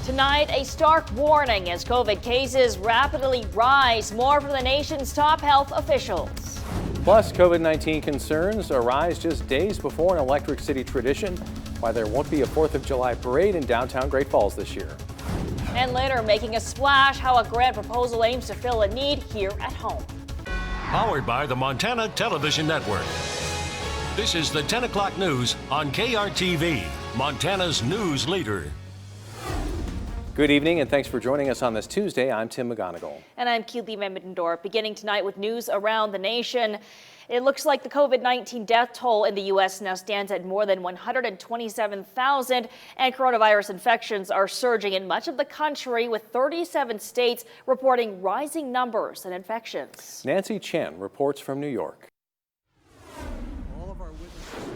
Tonight, a stark warning as COVID cases rapidly rise. More from the nation's top health officials. Plus, COVID-19 concerns arise just days before an Electric City tradition, why there won't be a 4th of July parade in downtown Great Falls this year. And later, making a splash, how a grant proposal aims to fill a need here at home. Powered by the Montana Television Network. This is the 10 o'clock news on KRTV, Montana's news leader. Good evening and thanks for joining us on this Tuesday. I'm Tim McGonigal. And I'm Keely Middendorf. Beginning tonight with news around the nation. It looks like the COVID-19 death toll in the U.S. now stands at more than 127,000, and coronavirus infections are surging in much of the country, with 37 states reporting rising numbers and infections. Nancy Chen reports from New York.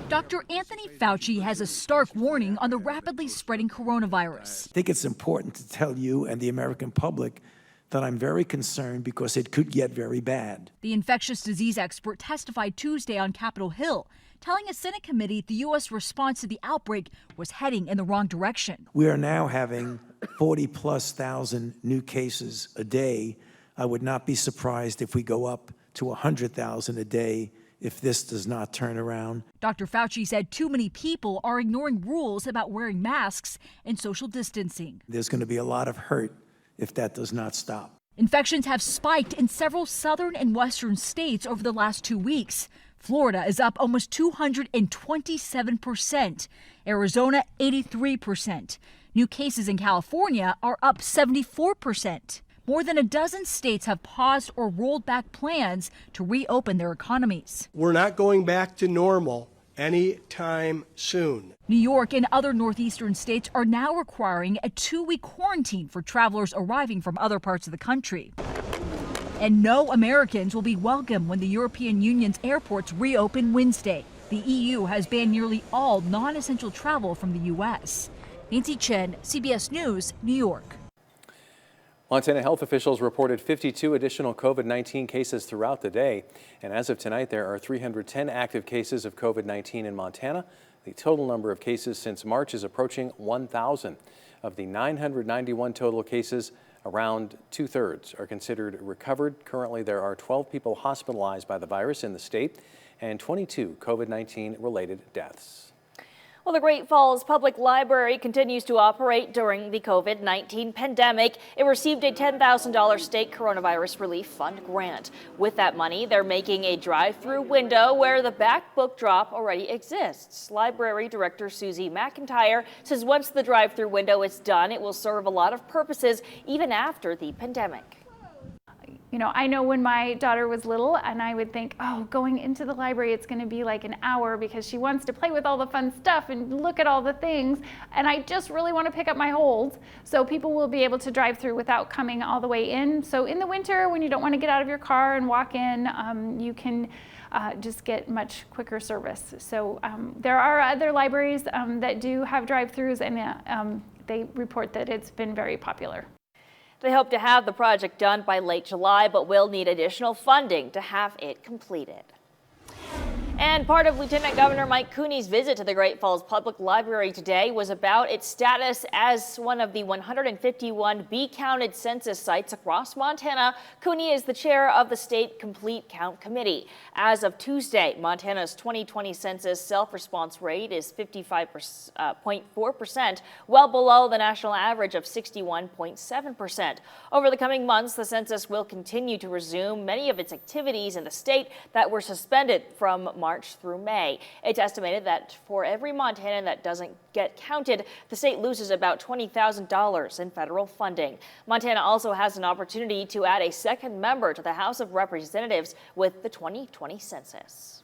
Dr. Anthony Fauci has a stark warning on the rapidly spreading coronavirus. I think it's important to tell you and the American public that I'm very concerned because it could get very bad. The infectious disease expert testified Tuesday on Capitol Hill, telling a Senate committee the U.S. response to the outbreak was heading in the wrong direction. We are now having 40,000+ new cases a day. I would not be surprised if we go up to 100,000 a day if this does not turn around. Dr. Fauci said too many people are ignoring rules about wearing masks and social distancing. There's going to be a lot of hurt if that does not stop. Infections have spiked in several southern and western states over the last 2 weeks. Florida is up almost 227%. Arizona, 83%. New cases in California are up 74%. More than a dozen states have paused or rolled back plans to reopen their economies. We're not going back to normal anytime soon. New York and other northeastern states are now requiring a 2-week quarantine for travelers arriving from other parts of the country. And no Americans will be welcome when the European Union's airports reopen Wednesday. The EU has banned nearly all non-essential travel from the U.S. Nancy Chen, CBS News, New York. Montana health officials reported 52 additional COVID-19 cases throughout the day. And as of tonight, there are 310 active cases of COVID-19 in Montana. The total number of cases since March is approaching 1,000. Of the 991 total cases, around 2/3 are considered recovered. Currently, there are 12 people hospitalized by the virus in the state and 22 COVID-19 related deaths. Well, the Great Falls Public Library continues to operate during the COVID-19 pandemic. It received a $10,000 state coronavirus relief fund grant. With that money, they're making a drive-through window where the back book drop already exists. Library Director Susie McIntyre says once the drive-through window is done, it will serve a lot of purposes even after the pandemic. You know, I know when my daughter was little and I would think, oh, going into the library, it's going to be like an hour because she wants to play with all the fun stuff and look at all the things. And I just really want to pick up my holds. So people will be able to drive through without coming all the way in. So in the winter, when you don't want to get out of your car and walk in, you can just get much quicker service. So there are other libraries that do have drive-throughs, and they report that it's been very popular. They hope to have the project done by late July, but will need additional funding to have it completed. And part of Lieutenant Governor Mike Cooney's visit to the Great Falls Public Library today was about its status as one of the 151 be-counted census sites across Montana. Cooney is the chair of the State Complete Count Committee. As of Tuesday, Montana's 2020 census self-response rate is 55.4%, well below the national average of 61.7%. Over the coming months, the census will continue to resume many of its activities in the state that were suspended from March through May. It's estimated that for every Montanan that doesn't get counted, the state loses about $20,000 in federal funding. Montana also has an opportunity to add a second member to the House of Representatives with the 2020 census.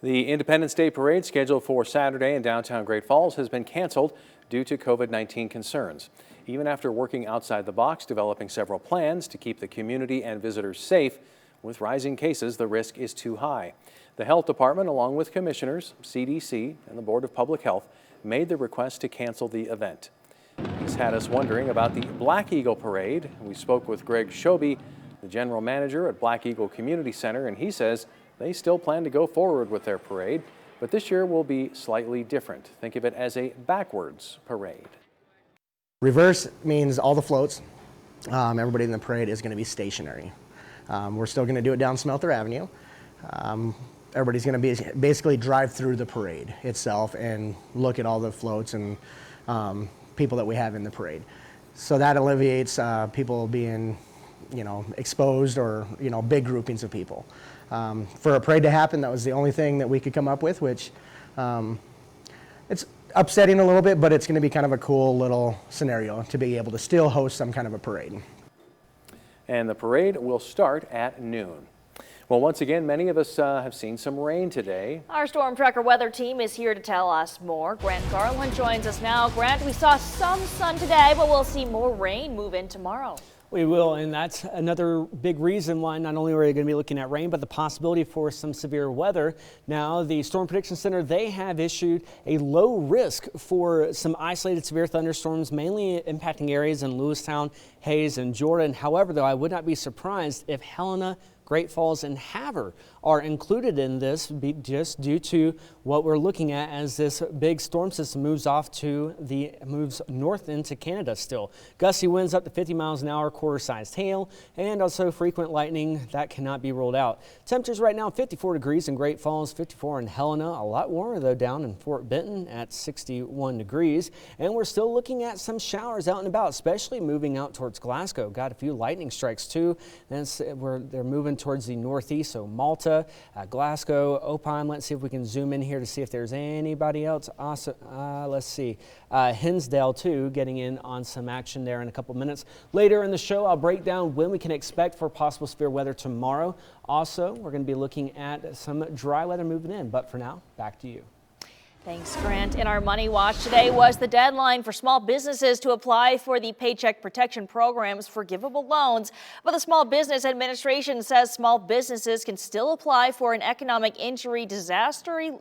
The Independence Day parade scheduled for Saturday in downtown Great Falls has been canceled due to COVID-19 concerns. Even after working outside the box, developing several plans to keep the community and visitors safe, with rising cases, the risk is too high. The Health Department, along with commissioners, CDC, and the Board of Public Health, made the request to cancel the event. This had us wondering about the Black Eagle Parade. We spoke with Greg Shoby, the general manager at Black Eagle Community Center, and he says they still plan to go forward with their parade, but this year will be slightly different. Think of it as a backwards parade. Reverse means all the floats, everybody in the parade is going to be stationary. We're still going to do it down Smelter Avenue. Everybody's going to be basically drive through the parade itself and look at all the floats and people that we have in the parade. So that alleviates people being, exposed or, big groupings of people. For a parade to happen, that was the only thing that we could come up with, which it's upsetting a little bit, but it's going to be kind of a cool little scenario to be able to still host some kind of a parade. And the parade will start at noon. Well, once again, many of us have seen some rain today. Our STORMTracker weather team is here to tell us more. Grant Garland joins us now. Grant, we saw some sun today, but we'll see more rain move in tomorrow. We will, and that's another big reason why not only are we going to be looking at rain, but the possibility for some severe weather. Now, the Storm Prediction Center, they have issued a low risk for some isolated severe thunderstorms, mainly impacting areas in Lewistown, Hayes, and Jordan. However, though, I would not be surprised if Helena, Great Falls, and Havre are included in this just due to what we're looking at as this big storm system moves north into Canada still. Gusty winds up to 50 miles an hour, quarter-sized hail, and also frequent lightning that cannot be ruled out. Temperatures right now 54 degrees in Great Falls, 54 in Helena, a lot warmer though down in Fort Benton at 61 degrees. And we're still looking at some showers out and about, especially moving out towards Glasgow. Got a few lightning strikes too. They're moving towards the northeast, so Malta, Glasgow, Opine. Let's see if we can zoom in here to see if there's anybody else. Also, let's see. Hinsdale too, getting in on some action there in a couple minutes. Later in the show, I'll break down when we can expect for possible severe weather tomorrow. Also, we're going to be looking at some dry weather moving in. But for now, back to you. Thanks, Grant. In our Money Watch today was the deadline for small businesses to apply for the Paycheck Protection Program's forgivable loans. But the Small Business Administration says small businesses can still apply for an economic injury disaster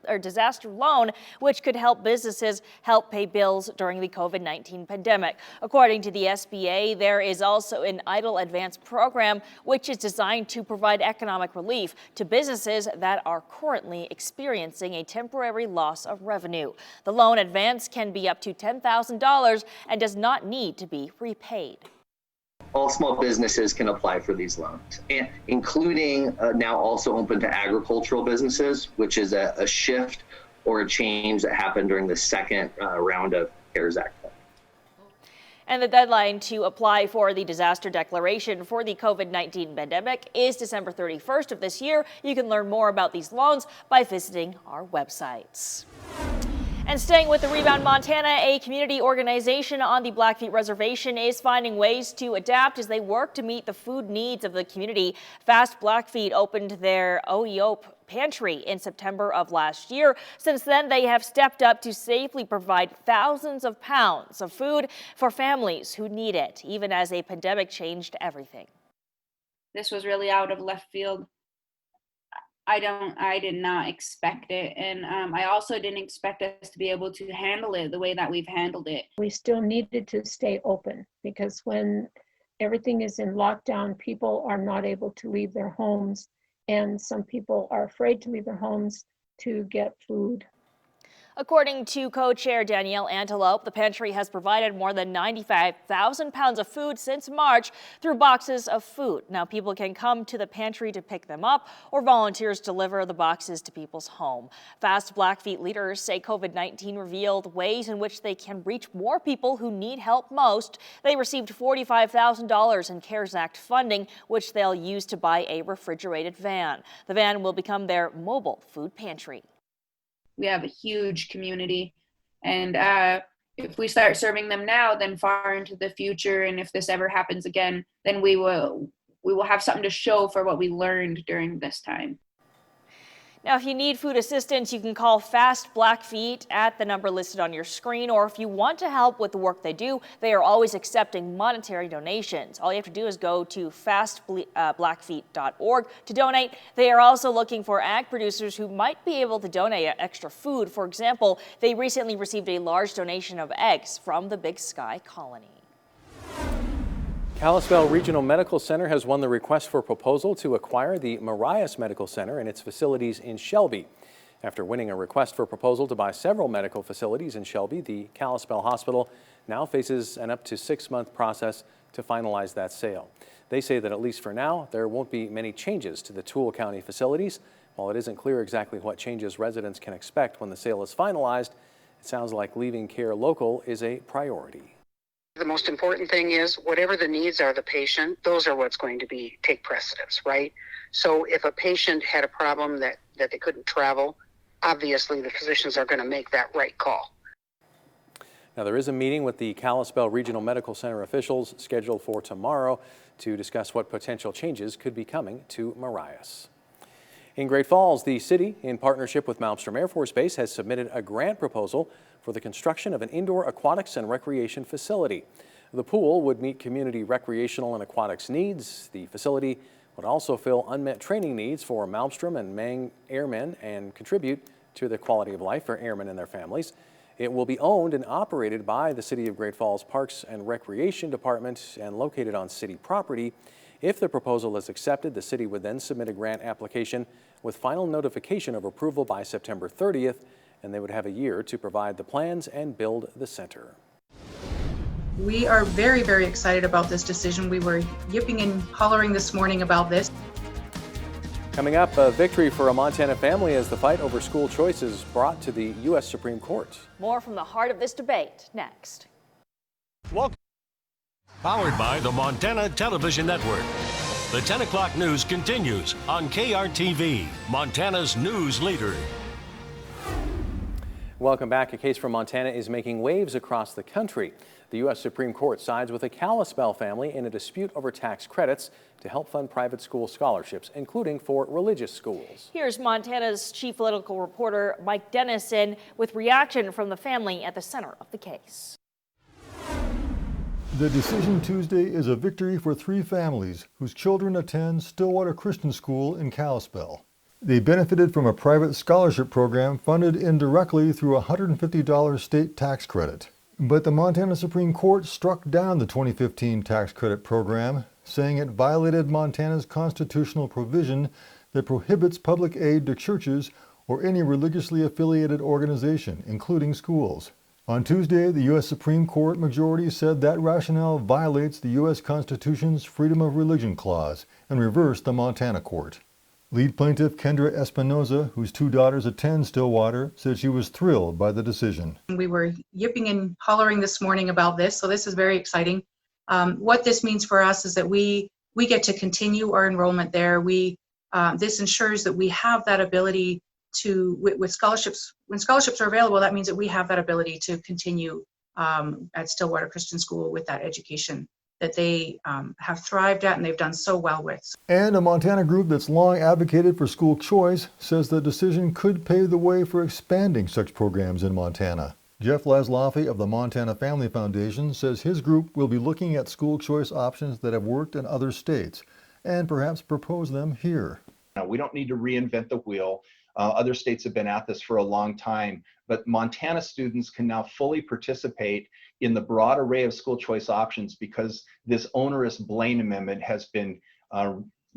loan, which could help businesses help pay bills during the COVID-19 pandemic. According to the SBA, there is also an EIDL Advance program, which is designed to provide economic relief to businesses that are currently experiencing a temporary loss of revenue. The loan advance can be up to $10,000 and does not need to be repaid. All small businesses can apply for these loans, and including now also open to agricultural businesses, which is a shift or a change that happened during the second round of CARES Act. And the deadline to apply for the disaster declaration for the COVID-19 pandemic is December 31st of this year. You can learn more about these loans by visiting our websites. And staying with the Rebound Montana, a community organization on the Blackfeet Reservation is finding ways to adapt as they work to meet the food needs of the community. Fast Blackfeet opened their OEOP pantry in September of last year. Since then, they have stepped up to safely provide thousands of pounds of food for families who need it, even as a pandemic changed everything. This was really out of left field. I did not expect it. And I also didn't expect us to be able to handle it the way that we've handled it. We still needed to stay open because when everything is in lockdown, people are not able to leave their homes. And some people are afraid to leave their homes to get food. According to co-chair Danielle Antelope, the pantry has provided more than 95,000 pounds of food since March through boxes of food. Now people can come to the pantry to pick them up, or volunteers deliver the boxes to people's home. Fast Blackfeet leaders say COVID-19 revealed ways in which they can reach more people who need help most. They received $45,000 in CARES Act funding, which they'll use to buy a refrigerated van. The van will become their mobile food pantry. We have a huge community, and if we start serving them now, then far into the future, and if this ever happens again, then we will have something to show for what we learned during this time. Now, if you need food assistance, you can call Fast Blackfeet at the number listed on your screen, or if you want to help with the work they do, they are always accepting monetary donations. All you have to do is go to fastblackfeet.org to donate. They are also looking for ag producers who might be able to donate extra food. For example, they recently received a large donation of eggs from the Big Sky Colony. Kalispell Regional Medical Center has won the request for proposal to acquire the Marias Medical Center and its facilities in Shelby. After winning a request for proposal to buy several medical facilities in Shelby, the Kalispell Hospital now faces an up to 6-month process to finalize that sale. They say that at least for now, there won't be many changes to the Toole County facilities. While it isn't clear exactly what changes residents can expect when the sale is finalized, it sounds like leaving care local is a priority. The most important thing is whatever the needs are of the patient, those are what's going to take precedence, right? So if a patient had a problem that they couldn't travel, obviously the physicians are going to make that right call. Now, there is a meeting with the Kalispell Regional Medical Center officials scheduled for tomorrow to discuss what potential changes could be coming to Marias. In Great Falls, the city, in partnership with Malmstrom Air Force Base, has submitted a grant proposal for the construction of an indoor aquatics and recreation facility. The pool would meet community recreational and aquatics needs. The facility would also fill unmet training needs for Malmstrom and Mang airmen and contribute to the quality of life for airmen and their families. It will be owned and operated by the City of Great Falls Parks and Recreation Department and located on city property. If the proposal is accepted, the city would then submit a grant application with final notification of approval by September 30th, and they would have a year to provide the plans and build the center. We are very, very excited about this decision. We were yipping and hollering this morning about this. Coming up, a victory for a Montana family as the fight over school choice is brought to the U.S. Supreme Court. More from the heart of this debate next. Welcome. Powered by the Montana Television Network. The 10 o'clock news continues on KRTV, Montana's news leader. Welcome back. A case from Montana is making waves across the country. The U.S. Supreme Court sides with a Kalispell family in a dispute over tax credits to help fund private school scholarships, including for religious schools. Here's Montana's chief political reporter, Mike Dennison, with reaction from the family at the center of the case. The decision Tuesday is a victory for 3 families whose children attend Stillwater Christian School in Kalispell. They benefited from a private scholarship program funded indirectly through a $150 state tax credit. But the Montana Supreme Court struck down the 2015 tax credit program, saying it violated Montana's constitutional provision that prohibits public aid to churches or any religiously affiliated organization, including schools. On Tuesday, the U.S. Supreme Court majority said that rationale violates the U.S. Constitution's Freedom of Religion Clause and reversed the Montana court. Lead plaintiff Kendra Espinoza, whose 2 daughters attend Stillwater, said she was thrilled by the decision. We were yipping and hollering this morning about this, so this is very exciting. What this means for us is that we get to continue our enrollment there. This ensures that we have that ability to, with scholarships, when scholarships are available, that means that we have that ability to continue at Stillwater Christian School with that education that they have thrived at and they've done so well with. And a Montana group that's long advocated for school choice says the decision could pave the way for expanding such programs in Montana. Jeff Laszloffy of the Montana Family Foundation says his group will be looking at school choice options that have worked in other states and perhaps propose them here. Now, we don't need to reinvent the wheel. Other states have been at this for a long time, but Montana students can now fully participate in the broad array of school choice options because this onerous Blaine Amendment has been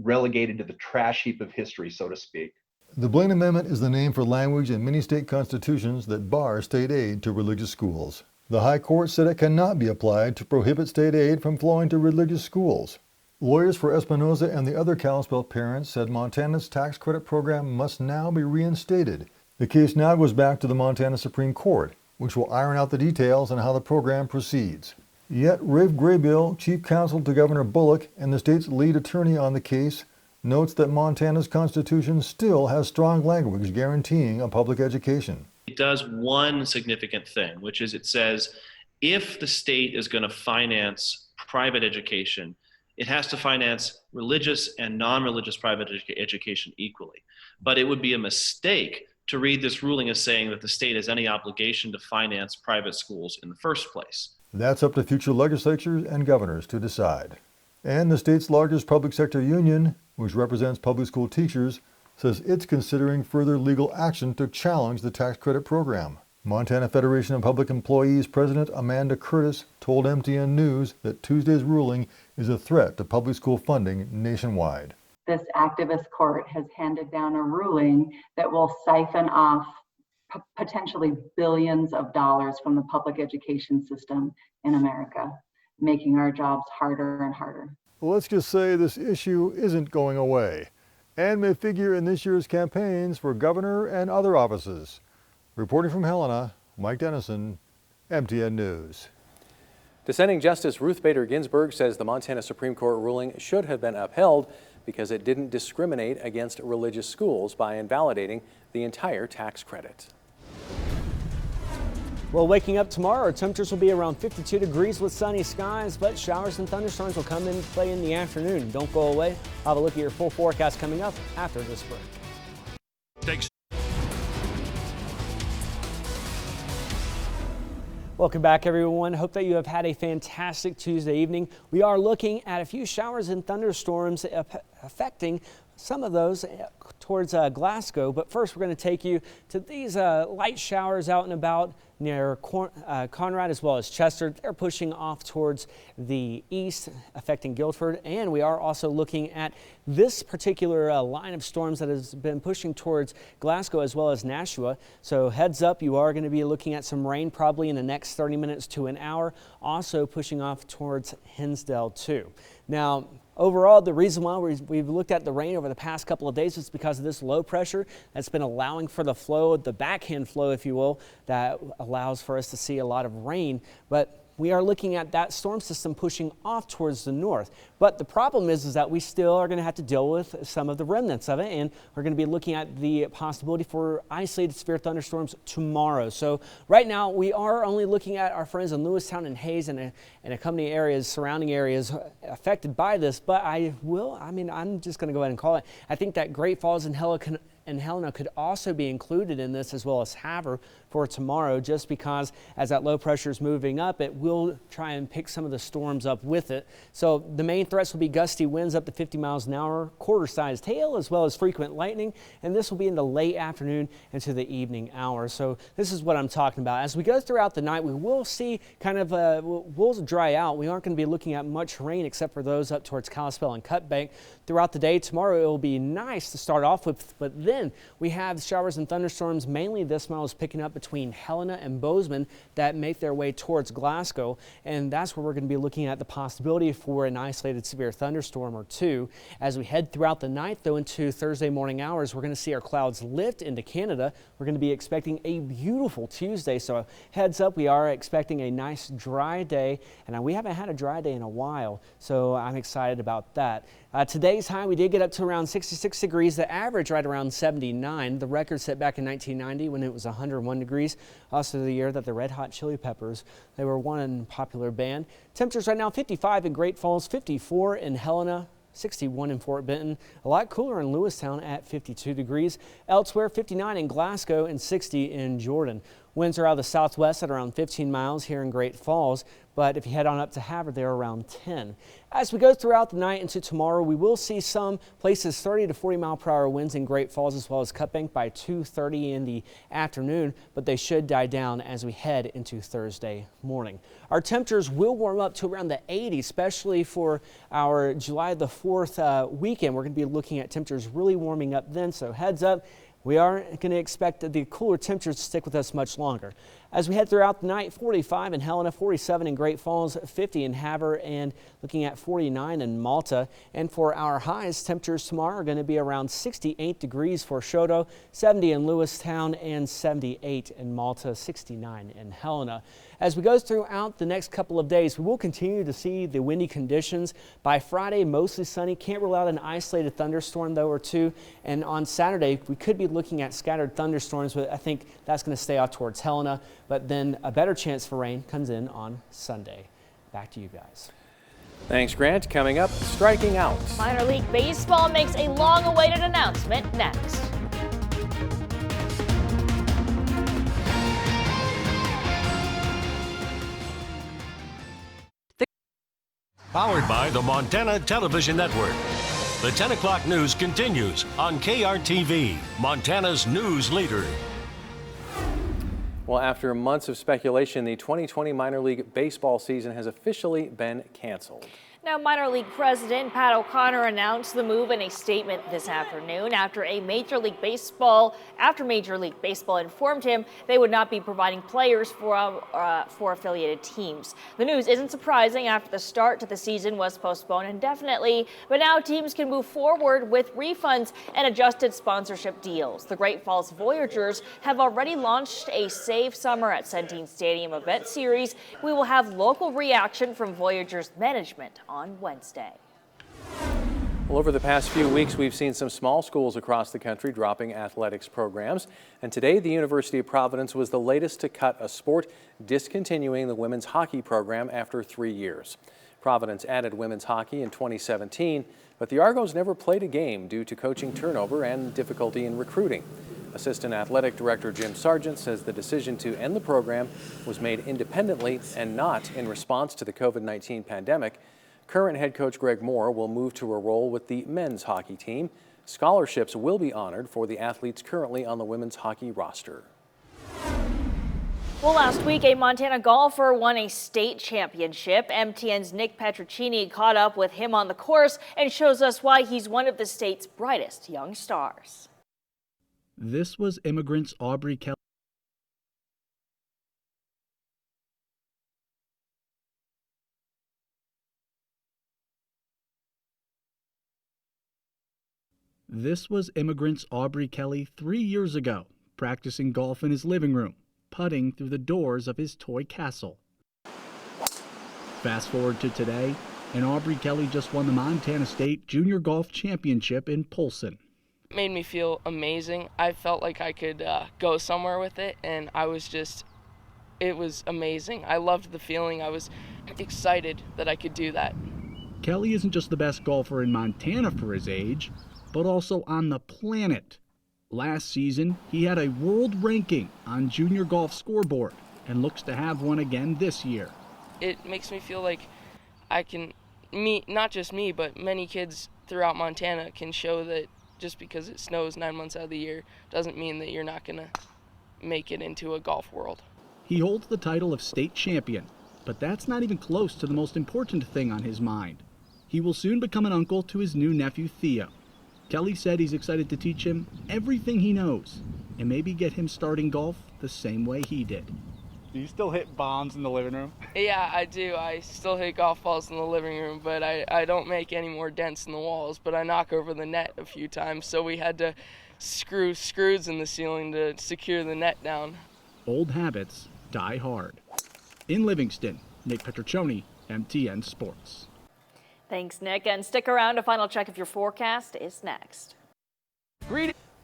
relegated to the trash heap of history, so to speak. The Blaine Amendment is the name for language in many state constitutions that bar state aid to religious schools. The High Court said it cannot be applied to prohibit state aid from flowing to religious schools. Lawyers for Espinoza and the other Kalispell parents said Montana's tax credit program must now be reinstated. The case now goes back to the Montana Supreme Court, which will iron out the details on how the program proceeds. Yet Rafe Graybill, chief counsel to Governor Bullock and the state's lead attorney on the case, notes that Montana's constitution still has strong language guaranteeing a public education. It does one significant thing, which is it says if the state is going to finance private education, it has to finance religious and non-religious private education equally. But it would be a mistake to read this ruling as saying that the state has any obligation to finance private schools in the first place. That's up to future legislatures and governors to decide. And the state's largest public sector union, which represents public school teachers, says it's considering further legal action to challenge the tax credit program. Montana Federation of Public Employees President Amanda Curtis told MTN News that Tuesday's ruling is a threat to public school funding nationwide. this activist court has handed down a ruling that will siphon off potentially billions of dollars from the public education system in America, making our jobs harder and harder. Well, let's just say this issue isn't going away and may figure in this year's campaigns for governor and other offices. Reporting from Helena, Mike Dennison, MTN News. Dissenting Justice Ruth Bader Ginsburg says the Montana Supreme Court ruling should have been upheld because it didn't discriminate against religious schools by invalidating the entire tax credit. Well, waking up tomorrow, temperatures will be around 52 degrees with sunny skies, but showers and thunderstorms will come in play in the afternoon. Don't go away. I'll have a look at your full forecast coming up after this break. Thanks. Welcome back, everyone. Hope that you have had a fantastic Tuesday evening. We are looking at a few showers and thunderstorms affecting some of those towards Glasgow. But first, we're going to take you to these light showers out and about near Conrad as well as Chester. They're pushing off towards the east, affecting Guilford. And we are also looking at this particular line of storms that has been pushing towards Glasgow as well as Nashua. So heads up, you are going to be looking at some rain probably in the next 30 minutes to an hour, also pushing off towards Hinsdale too. Now, overall, the reason why we've looked at the rain over the past couple of days is because of this low pressure that's been allowing for the flow, the backhand flow, if you will, that allows for us to see a lot of rain. But we are looking at that storm system pushing off towards the north. But the problem is that we still are going to have to deal with some of the remnants of it, and we're going to be looking at the possibility for isolated severe thunderstorms tomorrow. So right now we are only looking at our friends in Lewistown and Hayes and accompanying areas, surrounding areas affected by this. But I'm just going to go ahead and call it. I think that Great Falls and Helena could also be included in this, as well as Havre for tomorrow, just because as that low pressure is moving up, it will try and pick some of the storms up with it. So the main threats will be gusty winds up to 50 miles an hour, quarter-sized hail, as well as frequent lightning. And this will be in the late afternoon into the evening hours. So this is what I'm talking about. As we go throughout the night, we will see kind of, we'll dry out. We aren't going to be looking at much rain except for those up towards Kalispell and Cut Bank. Throughout the day tomorrow, it will be nice to start off with, but then we have showers and thunderstorms. Mainly this model is picking up between Helena and Bozeman that make their way towards Glasgow, and that's where we're going to be looking at the possibility for an isolated severe thunderstorm or two. As we head throughout the night, though, into Thursday morning hours, we're going to see our clouds lift into Canada. We're going to be expecting a beautiful Tuesday, so heads up, we are expecting a nice dry day, and we haven't had a dry day in a while, so I'm excited about that. Today's high, we did get up to around 66 degrees, the average right around 79. The record set back in 1990 when it was 101 degrees. Also the year that the Red Hot Chili Peppers, they were one popular band. Temperatures right now 55 in Great Falls, 54 in Helena, 61 in Fort Benton, a lot cooler in Lewistown at 52 degrees. Elsewhere, 59 in Glasgow and 60 in Jordan. Winds are out of the southwest at around 15 miles here in Great Falls, but if you head on up to Havre, they're around 10. As we go throughout the night into tomorrow, we will see some places 30 to 40 mile per hour winds in Great Falls as well as Cut Bank by 2:30 in the afternoon, but they should die down as we head into Thursday morning. Our temperatures will warm up to around the 80s, especially for our July the 4th weekend. We're going to be looking at temperatures really warming up then, so heads up. We are going to expect the cooler temperatures to stick with us much longer. As we head throughout the night, 45 in Helena, 47 in Great Falls, 50 in Havre, and looking at 49 in Malta. And for our highs, temperatures tomorrow are going to be around 68 degrees for Choteau, 70 in Lewistown, and 78 in Malta, 69 in Helena. As we go throughout the next couple of days, we will continue to see the windy conditions. By Friday, mostly sunny. Can't rule out an isolated thunderstorm, though, or two. And on Saturday, we could be looking at scattered thunderstorms, but I think that's going to stay off towards Helena. But then a better chance for rain comes in on Sunday. Back to you guys. Thanks, Grant. Coming up, striking out. Minor League Baseball makes a long-awaited announcement next. Powered by the Montana Television Network. The 10 o'clock news continues on KRTV, Montana's news leader. Well, after months of speculation, the 2020 minor league baseball season has officially been canceled. Now, minor league president Pat O'Connor announced the move in a statement this afternoon after Major League Baseball informed him they would not be providing players for affiliated teams. The news isn't surprising after the start to the season was postponed indefinitely, but now teams can move forward with refunds and adjusted sponsorship deals. The Great Falls Voyagers have already launched a Save Summer at Centene Stadium event series. We will have local reaction from Voyagers management on Wednesday. Well, over the past few weeks, we've seen some small schools across the country dropping athletics programs. And today, the University of Providence was the latest to cut a sport, discontinuing the women's hockey program after 3 years. Providence added women's hockey in 2017, but the Argos never played a game due to coaching turnover and difficulty in recruiting. Assistant Athletic Director Jim Sargent says the decision to end the program was made independently and not in response to the COVID-19 pandemic. Current head coach Greg Moore will move to a role with the men's hockey team. Scholarships will be honored for the athletes currently on the women's hockey roster. Well, last week, a Montana golfer won a state championship. MTN's Nick Petrocchini caught up with him on the course and shows us why he's one of the state's brightest young stars. This was immigrants Aubrey Kelly. This was immigrants Aubrey Kelly 3 years ago, practicing golf in his living room, putting through the doors of his toy castle. Fast forward to today, and Aubrey Kelly just won the Montana State Junior Golf Championship in Polson. It made me feel amazing. I felt like I could go somewhere with it, and it was amazing. I loved the feeling. I was excited that I could do that. Kelly isn't just the best golfer in Montana for his age, but also on the planet. Last season, he had a world ranking on Junior Golf Scoreboard and looks to have one again this year. It makes me feel like not just me, but many kids throughout Montana can show that just because it snows 9 months out of the year doesn't mean that you're not going to make it into a golf world. He holds the title of state champion, but that's not even close to the most important thing on his mind. He will soon become an uncle to his new nephew, Theo. Kelly said he's excited to teach him everything he knows and maybe get him starting golf the same way he did. Do you still hit bombs in the living room? Yeah, I do. I still hit golf balls in the living room, but I don't make any more dents in the walls, but I knock over the net a few times, so we had to screw screws in the ceiling to secure the net down. Old habits die hard. In Livingston, Nick Petrocchini, MTN Sports. Thanks, Nick, and stick around. A final check of your forecast is next.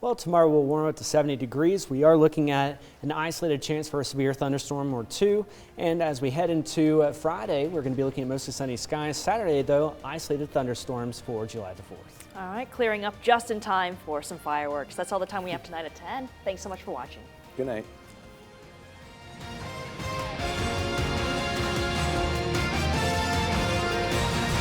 Well, tomorrow we'll warm up to 70 degrees. We are looking at an isolated chance for a severe thunderstorm or two. And as we head into Friday, we're going to be looking at mostly sunny skies. Saturday, though, isolated thunderstorms for July the 4th. All right, clearing up just in time for some fireworks. That's all the time we have tonight at 10. Thanks so much for watching. Good night.